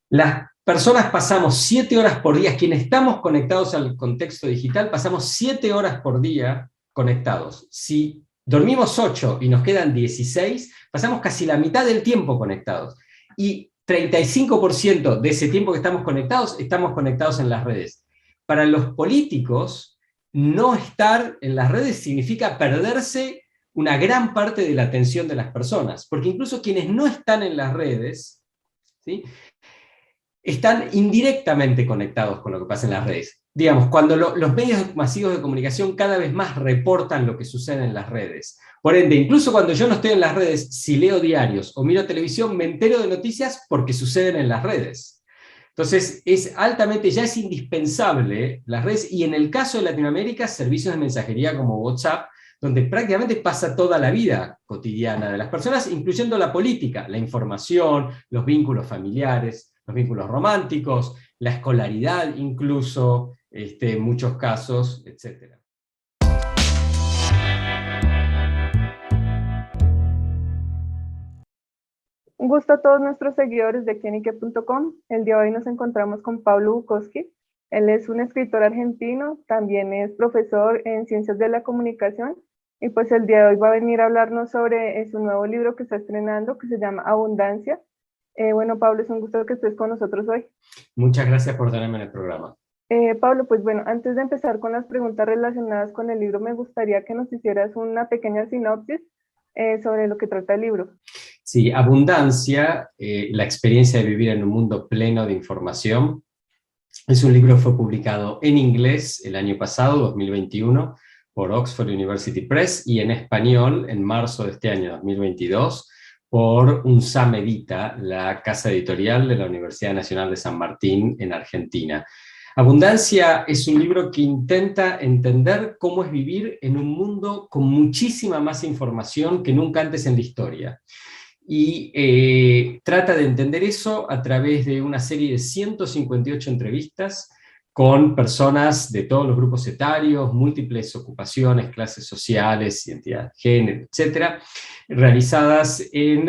Las personas pasamos 7 horas por día, quienes estamos conectados al contexto digital, pasamos 7 horas por día conectados. Si dormimos 8 y nos quedan 16, pasamos casi la mitad del tiempo conectados. Y 35% de ese tiempo que estamos conectados en las redes. Para los políticos, no estar en las redes significa perderse una gran parte de la atención de las personas, porque incluso quienes no están en las redes, ¿sí?, están indirectamente conectados con lo que pasa en las redes. Digamos, cuando los medios masivos de comunicación cada vez más reportan lo que sucede en las redes. Por ende, incluso cuando yo no estoy en las redes, si leo diarios o miro televisión, me entero de noticias porque suceden en las redes. Entonces, ya es indispensable las redes, y en el caso de Latinoamérica, servicios de mensajería como WhatsApp, donde prácticamente pasa toda la vida cotidiana de las personas, incluyendo la política, la información, los vínculos familiares, los vínculos románticos, la escolaridad incluso, en muchos casos, etc. Un gusto a todos nuestros seguidores de quienique.com. El día de hoy nos encontramos con Pablo Bukowski. Él es un escritor argentino, también es profesor en Ciencias de la Comunicación, y pues el día de hoy va a venir a hablarnos sobre su nuevo libro que está estrenando, que se llama Abundancia. Bueno, Pablo, es un gusto que estés con nosotros hoy. Muchas gracias por tenerme en el programa. Pablo, pues bueno, antes de empezar con las preguntas relacionadas con el libro, me gustaría que nos hicieras una pequeña sinopsis sobre lo que trata el libro. Sí, Abundancia, la experiencia de vivir en un mundo pleno de información. Es un libro que fue publicado en inglés el año pasado, 2021, por Oxford University Press, y en español en marzo de este año, 2022, por UNSAM Edita, la casa editorial de la Universidad Nacional de San Martín en Argentina. Abundancia es un libro que intenta entender cómo es vivir en un mundo con muchísima más información que nunca antes en la historia. Y trata de entender eso a través de una serie de 158 entrevistas con personas de todos los grupos etarios, múltiples ocupaciones, clases sociales, identidad de género, etc., realizadas en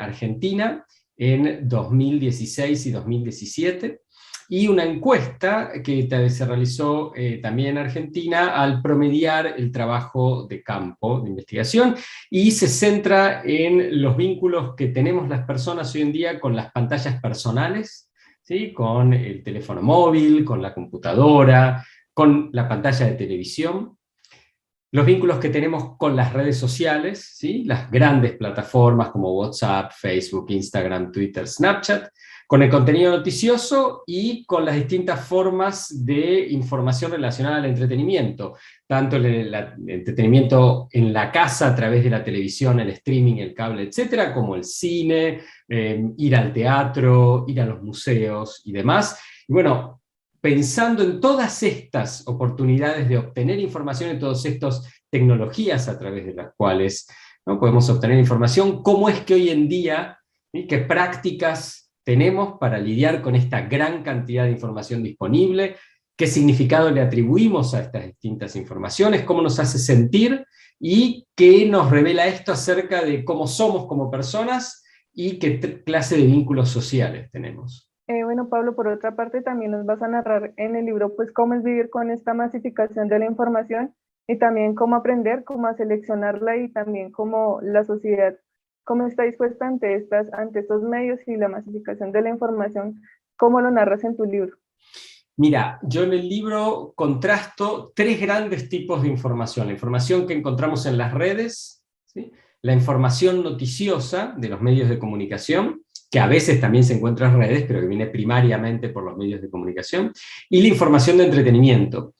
Argentina en 2016 y 2017, y una encuesta que se realizó también en Argentina al promediar el trabajo de campo, de investigación, y se centra en los vínculos que tenemos las personas hoy en día con las pantallas personales, ¿sí?, con el teléfono móvil, con la computadora, con la pantalla de televisión, los vínculos que tenemos con las redes sociales, ¿sí?, las grandes plataformas como WhatsApp, Facebook, Instagram, Twitter, Snapchat, con el contenido noticioso y con las distintas formas de información relacionada al entretenimiento, tanto el entretenimiento en la casa a través de la televisión, el streaming, el cable, etcétera, como el cine, ir al teatro, ir a los museos y demás. Y bueno, pensando en todas estas oportunidades de obtener información, en todas estas tecnologías a través de las cuales, ¿no?, podemos obtener información, cómo es que hoy en día, ¿sí?, qué prácticas tenemos para lidiar con esta gran cantidad de información disponible, qué significado le atribuimos a estas distintas informaciones, cómo nos hace sentir y qué nos revela esto acerca de cómo somos como personas y qué clase de vínculos sociales tenemos. Bueno, Pablo, por otra parte también nos vas a narrar en el libro pues cómo es vivir con esta masificación de la información, y también cómo aprender, cómo a seleccionarla, y también cómo la sociedad, cómo está dispuesta ante estos medios y la masificación de la información. ¿Cómo lo narras en tu libro? Mira, yo en el libro contrasto 3 grandes tipos de información. La información que encontramos en las redes, ¿sí?, la información noticiosa de los medios de comunicación, que a veces también se encuentra en redes, pero que viene primariamente por los medios de comunicación, y la información de entretenimiento.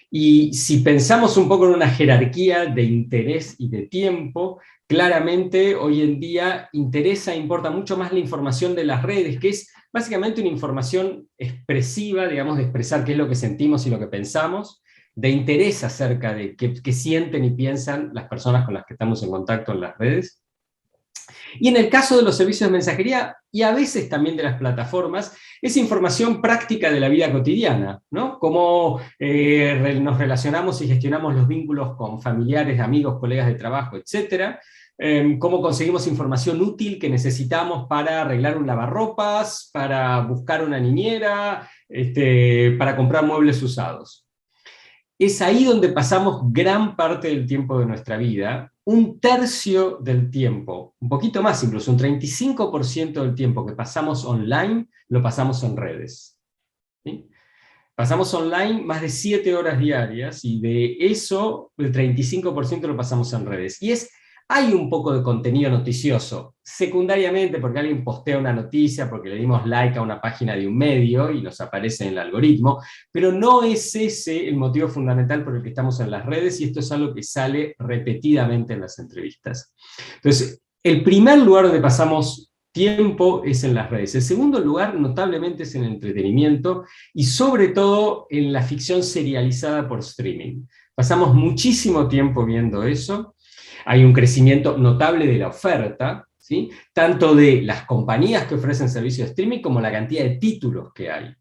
Y si pensamos un poco en una jerarquía de interés y de tiempo, claramente hoy en día importa mucho más la información de las redes, que es básicamente una información expresiva, digamos, de expresar qué es lo que sentimos y lo que pensamos, de interés acerca de qué sienten y piensan las personas con las que estamos en contacto en las redes. Y en el caso de los servicios de mensajería, y a veces también de las plataformas, es información práctica de la vida cotidiana, ¿no? Cómo nos relacionamos y gestionamos los vínculos con familiares, amigos, colegas de trabajo, etc. cómo conseguimos información útil que necesitamos para arreglar un lavarropas, para buscar una niñera, para comprar muebles usados. Es ahí donde pasamos gran parte del tiempo de nuestra vida, un tercio del tiempo, un poquito más incluso, un 35% del tiempo que pasamos online, lo pasamos en redes. ¿Sí? Pasamos online más de 7 horas diarias, y de eso el 35% lo pasamos en redes. Hay un poco de contenido noticioso, secundariamente porque alguien postea una noticia, porque le dimos like a una página de un medio y nos aparece en el algoritmo, pero no es ese el motivo fundamental por el que estamos en las redes, y esto es algo que sale repetidamente en las entrevistas. Entonces, el primer lugar donde pasamos tiempo es en las redes. El segundo lugar, notablemente, es en el entretenimiento, y sobre todo en la ficción serializada por streaming. Pasamos muchísimo tiempo viendo eso. Hay un crecimiento notable de la oferta, ¿sí? Tanto de las compañías que ofrecen servicios de streaming como la cantidad de títulos que hay,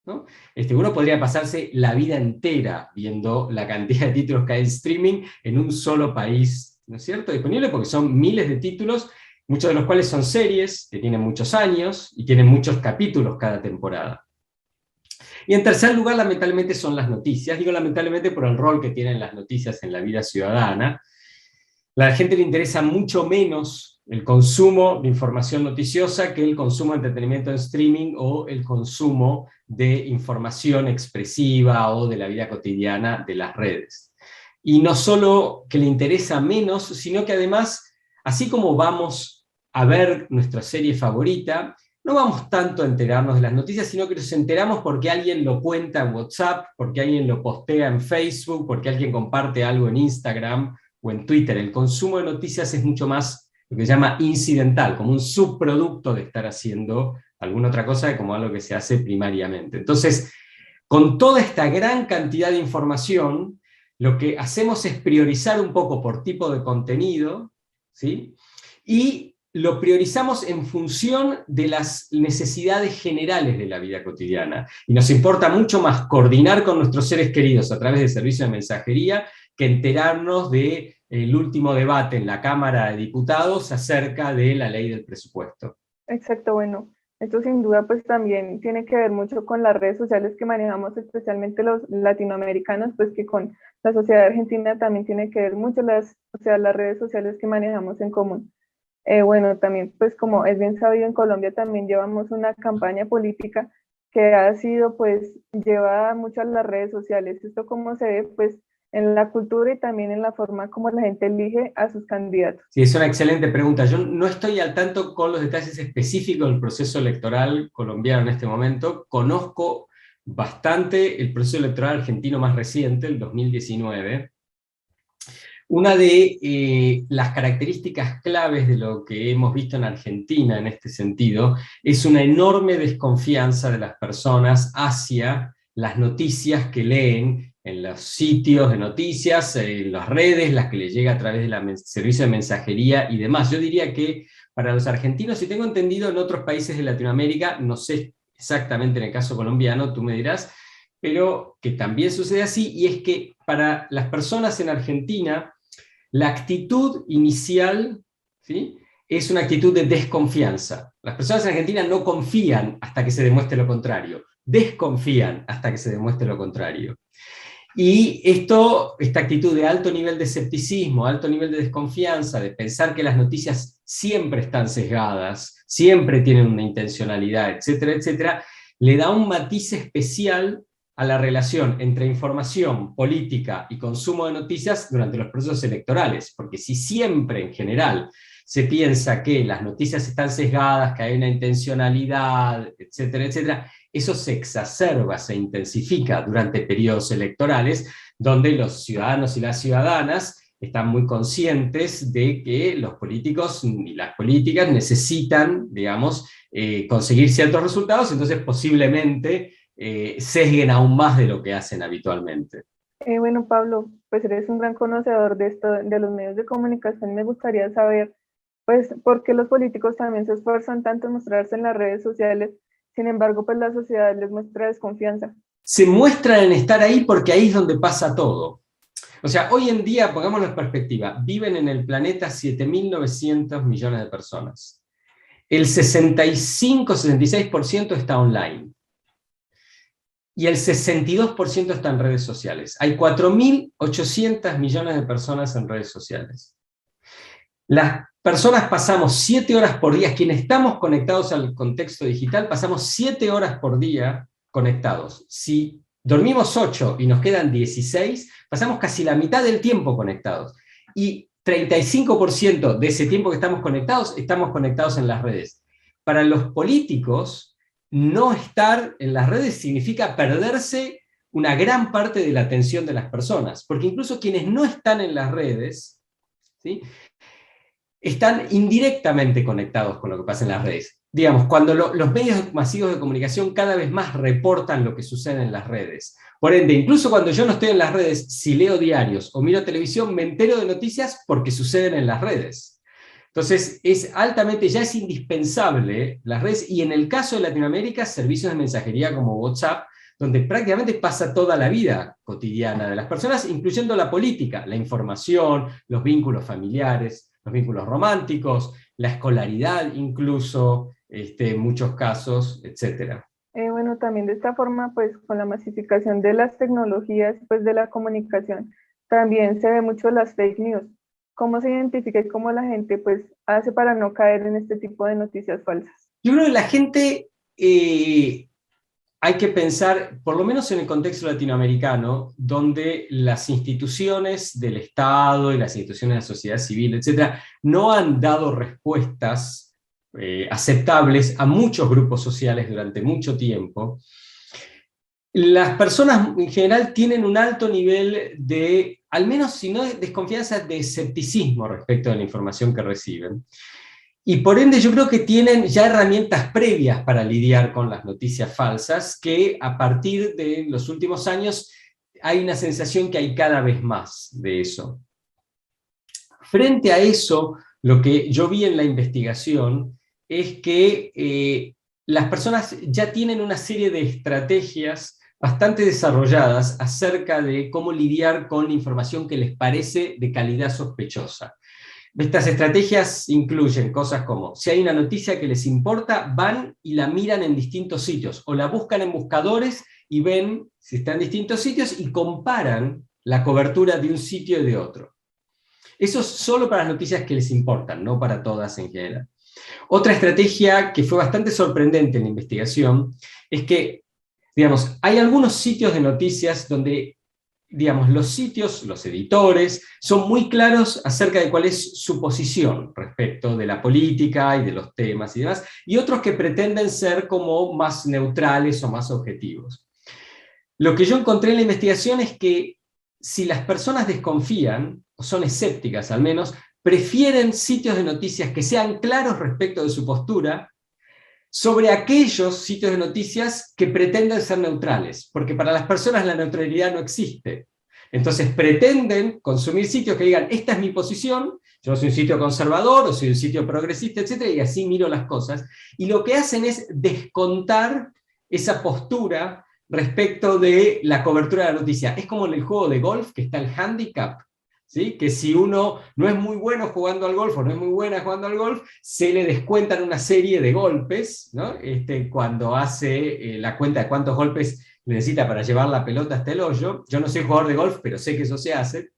¿no? Uno podría pasarse la vida entera viendo la cantidad de títulos que hay en streaming en un solo país, ¿no es cierto? Disponible, porque son miles de títulos, muchos de los cuales son series que tienen muchos años y tienen muchos capítulos cada temporada. Y en tercer lugar, lamentablemente, son las noticias. Digo lamentablemente por el rol que tienen las noticias en la vida ciudadana. A la gente le interesa mucho menos el consumo de información noticiosa que el consumo de entretenimiento en streaming o el consumo de información expresiva o de la vida cotidiana de las redes. Y no solo que le interesa menos, sino que además, así como vamos a ver nuestra serie favorita, no vamos tanto a enterarnos de las noticias, sino que nos enteramos porque alguien lo cuenta en WhatsApp, porque alguien lo postea en Facebook, porque alguien comparte algo en Instagram o en Twitter. El consumo de noticias es mucho más lo que se llama incidental, como un subproducto de estar haciendo alguna otra cosa, como algo que se hace primariamente. Entonces, con toda esta gran cantidad de información, lo que hacemos es priorizar un poco por tipo de contenido, ¿sí? Y lo priorizamos en función de las necesidades generales de la vida cotidiana. Y nos importa mucho más coordinar con nuestros seres queridos a través de servicios de mensajería que enterarnos del último debate en la Cámara de Diputados acerca de la ley del presupuesto. Exacto, bueno, esto sin duda pues también tiene que ver mucho con las redes sociales que manejamos, especialmente los latinoamericanos, pues que con la sociedad argentina también tiene que ver mucho las redes sociales que manejamos en común. Bueno, también pues como es bien sabido, en Colombia también llevamos una campaña política que ha sido pues llevada mucho a las redes sociales. Esto como se ve pues en la cultura y también en la forma como la gente elige a sus candidatos. Sí, es una excelente pregunta. Yo no estoy al tanto con los detalles específicos del proceso electoral colombiano en este momento. Conozco bastante el proceso electoral argentino más reciente, el 2019. Una de las características claves de lo que hemos visto en Argentina en este sentido es una enorme desconfianza de las personas hacia las noticias que leen en los sitios de noticias, en las redes, las que les llega a través del servicio de mensajería y demás. Yo diría que para los argentinos, si tengo entendido en otros países de Latinoamérica, no sé exactamente en el caso colombiano, tú me dirás, pero que también sucede así, y es que para las personas en Argentina, la actitud inicial, ¿sí?, es una actitud de desconfianza. Las personas en Argentina no confían hasta que se demuestre lo contrario, desconfían hasta que se demuestre lo contrario. Y esta actitud de alto nivel de escepticismo, alto nivel de desconfianza, de pensar que las noticias siempre están sesgadas, siempre tienen una intencionalidad, etcétera, etcétera, le da un matiz especial a la relación entre información, política y consumo de noticias durante los procesos electorales, porque si siempre en general se piensa que las noticias están sesgadas, que hay una intencionalidad, etcétera, etcétera, eso se exacerba, se intensifica durante periodos electorales, donde los ciudadanos y las ciudadanas están muy conscientes de que los políticos y las políticas necesitan, digamos, conseguir ciertos resultados, entonces posiblemente sesguen aún más de lo que hacen habitualmente. Bueno, Pablo, pues eres un gran conocedor de esto, de los medios de comunicación. Me gustaría saber, pues, por qué los políticos también se esfuerzan tanto en mostrarse en las redes sociales, sin embargo, pues la sociedad les muestra desconfianza. Se muestran en estar ahí porque ahí es donde pasa todo. O sea, hoy en día, pongámoslo en perspectiva, viven en el planeta 7.900 millones de personas. El 65-66% está online. Y el 62% está en redes sociales. Hay 4.800 millones de personas en redes sociales. Las personas pasamos 7 horas por día, quienes estamos conectados al contexto digital, pasamos 7 horas por día conectados. Si dormimos 8 y nos quedan 16, pasamos casi la mitad del tiempo conectados. Y 35% de ese tiempo que estamos conectados en las redes. Para los políticos, no estar en las redes significa perderse una gran parte de la atención de las personas, porque incluso quienes no están en las redes, ¿sí?, están indirectamente conectados con lo que pasa en las redes. Digamos, cuando los medios masivos de comunicación cada vez más reportan lo que sucede en las redes. Por ende, incluso cuando yo no estoy en las redes, si leo diarios o miro televisión, me entero de noticias porque suceden en las redes. Entonces, ya es indispensable las redes, y en el caso de Latinoamérica, servicios de mensajería como WhatsApp, donde prácticamente pasa toda la vida cotidiana de las personas, incluyendo la política, la información, los vínculos familiares, los vínculos románticos, la escolaridad incluso, en muchos casos, etc. Bueno, también de esta forma, pues con la masificación de las tecnologías, pues de la comunicación, también se ve mucho las fake news. ¿Cómo se identifica y cómo la gente pues hace para no caer en este tipo de noticias falsas? Yo creo que la gente, hay que pensar, por lo menos en el contexto latinoamericano, donde las instituciones del Estado y las instituciones de la sociedad civil, etcétera, no han dado respuestas aceptables a muchos grupos sociales durante mucho tiempo. Las personas en general tienen un alto nivel de, al menos si no de desconfianza, de escepticismo respecto de la información que reciben. Y por ende yo creo que tienen ya herramientas previas para lidiar con las noticias falsas, que a partir de los últimos años hay una sensación que hay cada vez más de eso. Frente a eso, lo que yo vi en la investigación es que las personas ya tienen una serie de estrategias bastante desarrolladas acerca de cómo lidiar con la información que les parece de calidad sospechosa. Estas estrategias incluyen cosas como, si hay una noticia que les importa, van y la miran en distintos sitios, o la buscan en buscadores y ven si está en distintos sitios y comparan la cobertura de un sitio y de otro. Eso es solo para las noticias que les importan, no para todas en general. Otra estrategia que fue bastante sorprendente en la investigación es que, digamos, hay algunos sitios de noticias donde, digamos, los editores, son muy claros acerca de cuál es su posición respecto de la política y de los temas y demás, y otros que pretenden ser como más neutrales o más objetivos. Lo que yo encontré en la investigación es que si las personas desconfían, o son escépticas al menos, prefieren sitios de noticias que sean claros respecto de su postura, sobre aquellos sitios de noticias que pretenden ser neutrales, porque para las personas la neutralidad no existe. Entonces pretenden consumir sitios que digan, esta es mi posición, yo soy un sitio conservador, o soy un sitio progresista, etc., y así miro las cosas, y lo que hacen es descontar esa postura respecto de la cobertura de la noticia. Es como en el juego de golf, que está el handicap, ¿sí? Que si uno no es muy bueno jugando al golf o no es muy buena jugando al golf, se le descuentan una serie de golpes, ¿no? Cuando hace la cuenta de cuántos golpes necesita para llevar la pelota hasta el hoyo. Yo no soy jugador de golf, pero sé que eso se hace.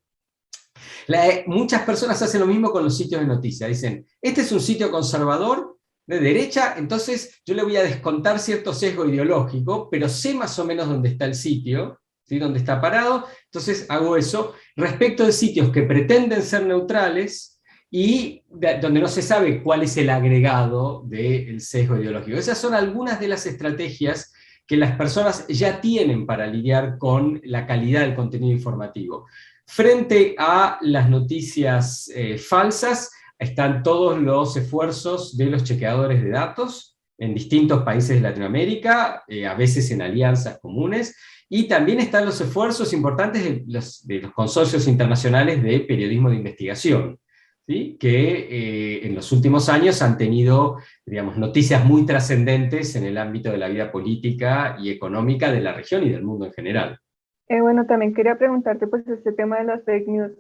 Muchas personas hacen lo mismo con los sitios de noticias. Dicen, este es un sitio conservador, de derecha, entonces yo le voy a descontar cierto sesgo ideológico, pero sé más o menos dónde está el sitio, ¿sí?, dónde está parado, entonces hago eso. Respecto de sitios que pretenden ser neutrales y donde no se sabe cuál es el agregado del sesgo ideológico. Esas son algunas de las estrategias que las personas ya tienen para lidiar con la calidad del contenido informativo. Frente a las noticias falsas, están todos los esfuerzos de los chequeadores de datos en distintos países de Latinoamérica, a veces en alianzas comunes, y también están los esfuerzos importantes de los consorcios internacionales de periodismo de investigación, ¿sí?, que en los últimos años han tenido, digamos, noticias muy trascendentes en el ámbito de la vida política y económica de la región y del mundo en general. Bueno, también quería preguntarte pues este tema de las fake news,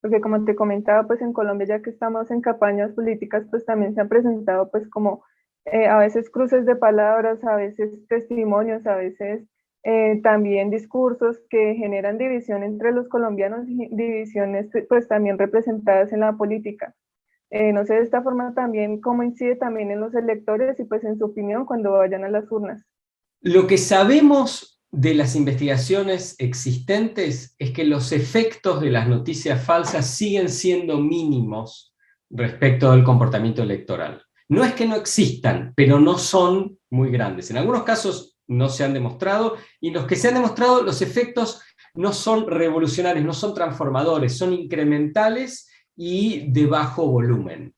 porque como te comentaba, pues en Colombia ya que estamos en campañas políticas, pues también se han presentado pues como a veces cruces de palabras, a veces testimonios, a veces también discursos que generan división entre los colombianos y divisiones pues también representadas en la política. No sé de esta forma también cómo incide también en los electores y pues en su opinión cuando vayan a las urnas. Lo que sabemos de las investigaciones existentes es que los efectos de las noticias falsas siguen siendo mínimos respecto del comportamiento electoral. No es que no existan, pero no son muy grandes. En algunos casos no se han demostrado, y los que se han demostrado, los efectos no son revolucionarios, no son transformadores, son incrementales y de bajo volumen.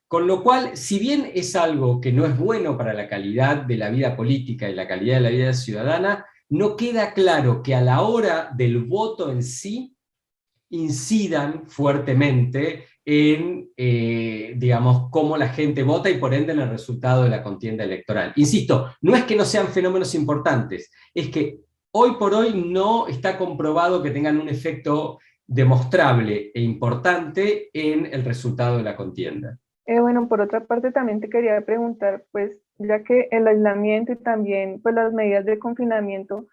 Con lo cual, si bien es algo que no es bueno para la calidad de la vida política y la calidad de la vida ciudadana, no queda claro que a la hora del voto en sí incidan fuertemente en, digamos, cómo la gente vota y por ende en el resultado de la contienda electoral. Insisto, no es que no sean fenómenos importantes, es que hoy por hoy no está comprobado que tengan un efecto demostrable e importante en el resultado de la contienda. Bueno, por otra parte también te quería preguntar, pues ya que el aislamiento y también pues las medidas de confinamiento,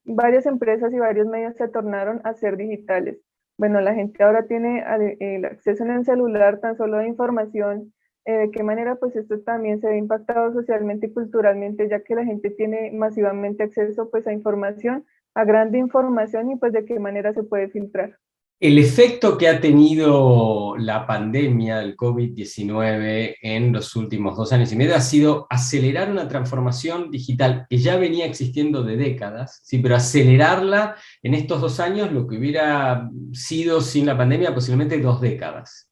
varias empresas y varios medios se tornaron a ser digitales. Bueno, la gente ahora tiene el acceso en el celular tan solo de información, de qué manera pues esto también se ve impactado socialmente y culturalmente, ya que la gente tiene masivamente acceso pues a información, a grande información y pues de qué manera se puede filtrar. El efecto que ha tenido la pandemia del COVID-19 en los últimos 2 años y medio ha sido acelerar una transformación digital que ya venía existiendo de décadas, ¿sí? Pero acelerarla en estos 2 años, lo que hubiera sido sin la pandemia posiblemente 2 décadas.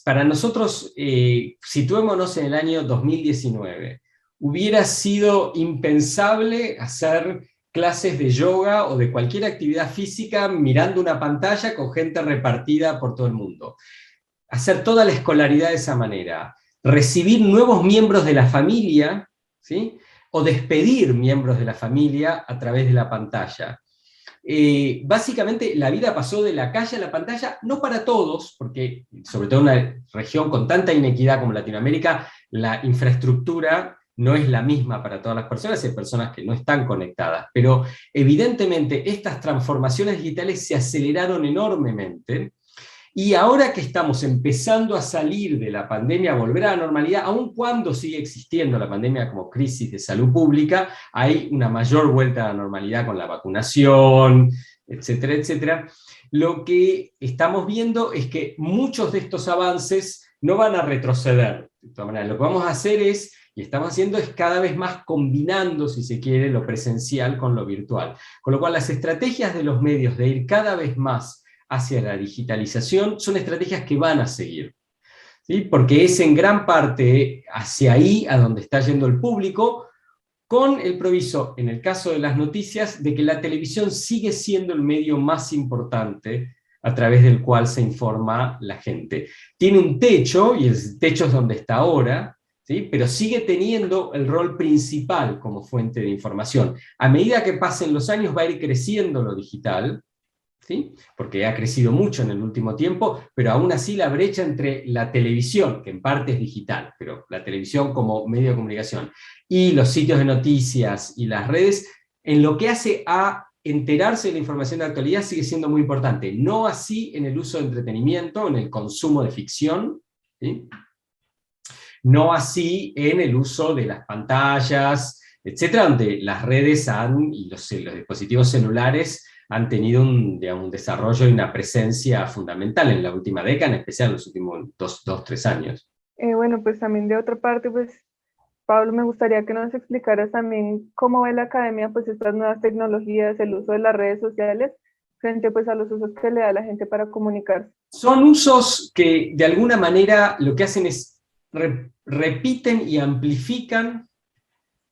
Para nosotros, situémonos en el año 2019, hubiera sido impensable hacer clases de yoga o de cualquier actividad física mirando una pantalla con gente repartida por todo el mundo. Hacer toda la escolaridad de esa manera. Recibir nuevos miembros de la familia, ¿sí? O despedir miembros de la familia a través de la pantalla. Básicamente la vida pasó de la calle a la pantalla, no para todos, porque sobre todo en una región con tanta inequidad como Latinoamérica, la infraestructura no es la misma para todas las personas, hay personas que no están conectadas, pero evidentemente estas transformaciones digitales se aceleraron enormemente, y ahora que estamos empezando a salir de la pandemia, a volver a la normalidad, aun cuando sigue existiendo la pandemia como crisis de salud pública, hay una mayor vuelta a la normalidad con la vacunación, etcétera, etcétera. Lo que estamos viendo es que muchos de estos avances no van a retroceder. De todas maneras, lo que vamos a hacer es, y estamos haciendo, es cada vez más combinando, si se quiere, lo presencial con lo virtual. Con lo cual las estrategias de los medios de ir cada vez más hacia la digitalización son estrategias que van a seguir, ¿sí? Porque es en gran parte hacia ahí a donde está yendo el público, con el proviso, en el caso de las noticias, de que la televisión sigue siendo el medio más importante a través del cual se informa la gente. Tiene un techo, y el techo es donde está ahora, ¿sí? Pero sigue teniendo el rol principal como fuente de información. A medida que pasen los años va a ir creciendo lo digital, ¿sí? Porque ha crecido mucho en el último tiempo, pero aún así la brecha entre la televisión, que en parte es digital, pero la televisión como medio de comunicación, y los sitios de noticias y las redes, en lo que hace a enterarse de la información de actualidad sigue siendo muy importante. No así en el uso de entretenimiento, en el consumo de ficción, ¿sí? No así en el uso de las pantallas, etcétera, donde las redes y los dispositivos celulares han tenido digamos, un desarrollo y una presencia fundamental en la última década, en especial en los últimos 2, 3 años. Bueno, pues también de otra parte, pues Pablo, me gustaría que nos explicaras también cómo ve la academia, pues estas nuevas tecnologías, el uso de las redes sociales, frente pues a los usos que le da la gente para comunicarse. Son usos que de alguna manera lo que hacen es repiten y amplifican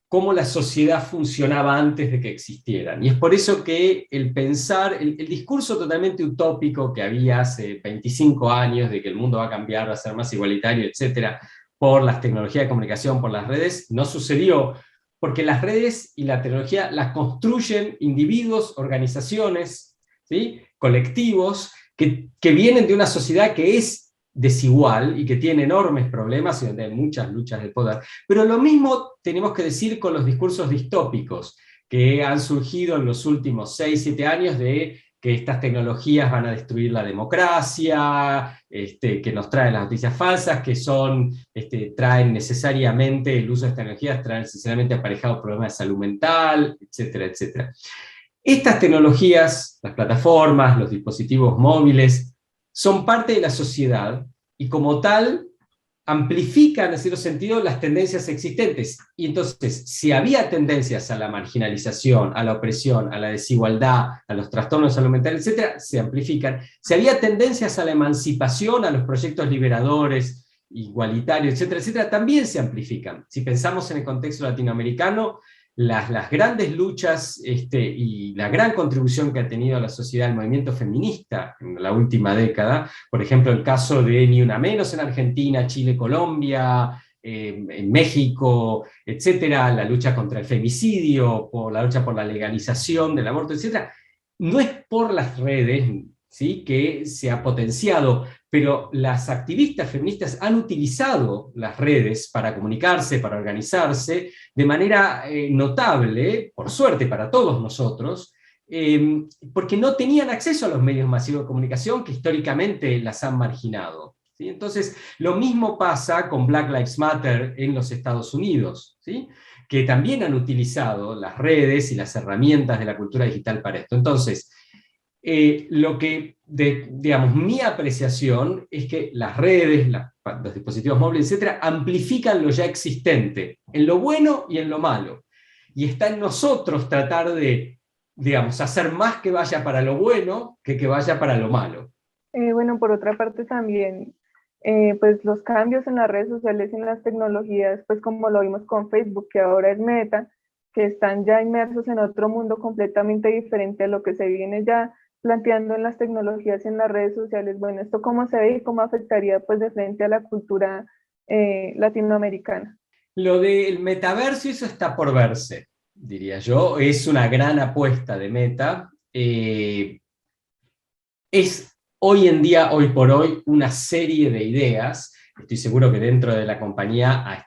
cómo la sociedad funcionaba antes de que existieran. Y es por eso que el pensar, el discurso totalmente utópico que había hace 25 años de que el mundo va a cambiar, va a ser más igualitario, etcétera, por las tecnologías de comunicación, por las redes, no sucedió, porque las redes y la tecnología las construyen individuos, organizaciones, ¿sí? Colectivos, que vienen de una sociedad que es desigual y que tiene enormes problemas y donde hay muchas luchas de poder. Pero lo mismo tenemos que decir con los discursos distópicos que han surgido en los últimos 6, 7 años de que estas tecnologías van a destruir la democracia, que nos traen las noticias falsas, que traen necesariamente, el uso de estas tecnologías trae necesariamente aparejado problemas de salud mental, etcétera, etcétera. Estas tecnologías, las plataformas, los dispositivos móviles, son parte de la sociedad y como tal amplifican, en cierto sentido, las tendencias existentes. Y entonces, si había tendencias a la marginalización, a la opresión, a la desigualdad, a los trastornos de salud mental, etcétera, se amplifican. Si había tendencias a la emancipación, a los proyectos liberadores, igualitarios, etcétera, etcétera, también se amplifican. Si pensamos en el contexto latinoamericano, las grandes luchas y la gran contribución que ha tenido a la sociedad el movimiento feminista en la última década, por ejemplo el caso de Ni Una Menos en Argentina, Chile, Colombia, en México, etcétera, la lucha contra el femicidio, la lucha por la legalización del aborto, etcétera, no es por las redes, ¿sí?, que se ha potenciado, pero las activistas feministas han utilizado las redes para comunicarse, para organizarse, de manera notable, por suerte para todos nosotros, porque no tenían acceso a los medios masivos de comunicación que históricamente las han marginado. ¿Sí? Entonces, lo mismo pasa con Black Lives Matter en los Estados Unidos, ¿sí?, que también han utilizado las redes y las herramientas de la cultura digital para esto. Entonces, digamos, mi apreciación es que las redes, los dispositivos móviles, etcétera, amplifican lo ya existente, en lo bueno y en lo malo. Y está en nosotros tratar de, digamos, hacer más que vaya para lo bueno que vaya para lo malo. Bueno, por otra parte también, pues los cambios en las redes sociales y en las tecnologías, pues como lo vimos con Facebook, que ahora es Meta, que están ya inmersos en otro mundo completamente diferente a lo que se viene ya planteando en las tecnologías y en las redes sociales. Bueno, ¿esto cómo se ve y cómo afectaría pues de frente a la cultura latinoamericana? Lo del metaverso, eso está por verse, diría yo. Es una gran apuesta de Meta. Es hoy en día, hoy por hoy, una serie de ideas. Estoy seguro que dentro de la compañía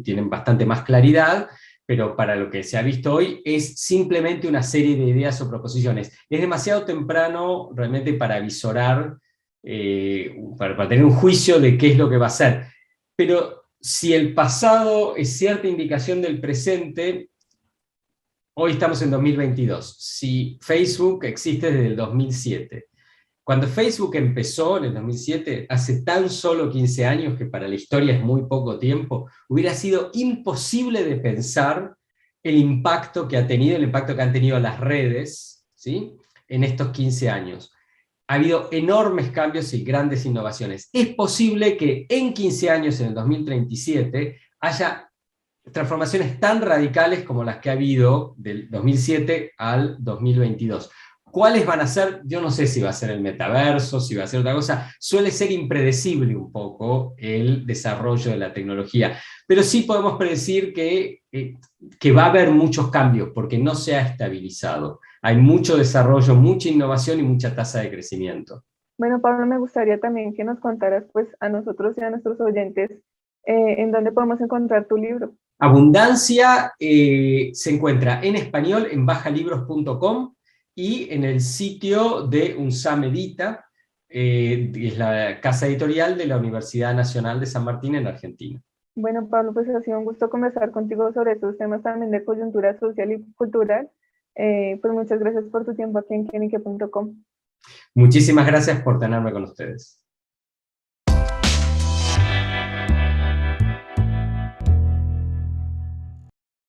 tienen bastante más claridad, pero para lo que se ha visto hoy es simplemente una serie de ideas o proposiciones. Es demasiado temprano realmente para visorar, para tener un juicio de qué es lo que va a ser. Pero si el pasado es cierta indicación del presente, hoy estamos en 2022. Si Facebook existe desde el 2007, cuando Facebook empezó en el 2007, hace tan solo 15 años, que para la historia es muy poco tiempo, hubiera sido imposible de pensar el impacto que han tenido las redes, ¿sí?, en estos 15 años. Ha habido enormes cambios y grandes innovaciones. Es posible que en 15 años, en el 2037, haya transformaciones tan radicales como las que ha habido del 2007 al 2022. ¿Cuáles van a ser? Yo no sé si va a ser el metaverso, si va a ser otra cosa. Suele ser impredecible un poco el desarrollo de la tecnología, pero sí podemos predecir que va a haber muchos cambios porque no se ha estabilizado. Hay mucho desarrollo, mucha innovación y mucha tasa de crecimiento. Bueno, Pablo, me gustaría también que nos contaras pues a nosotros y a nuestros oyentes en dónde podemos encontrar tu libro. Abundancia se encuentra en español en bajalibros.com y en el sitio de UNSAM Edita, que es la casa editorial de la Universidad Nacional de San Martín en Argentina. Bueno, Pablo, pues ha sido un gusto conversar contigo sobre estos temas también de coyuntura social y cultural. Pues muchas gracias por tu tiempo aquí en quienique.com. Muchísimas gracias por tenerme con ustedes.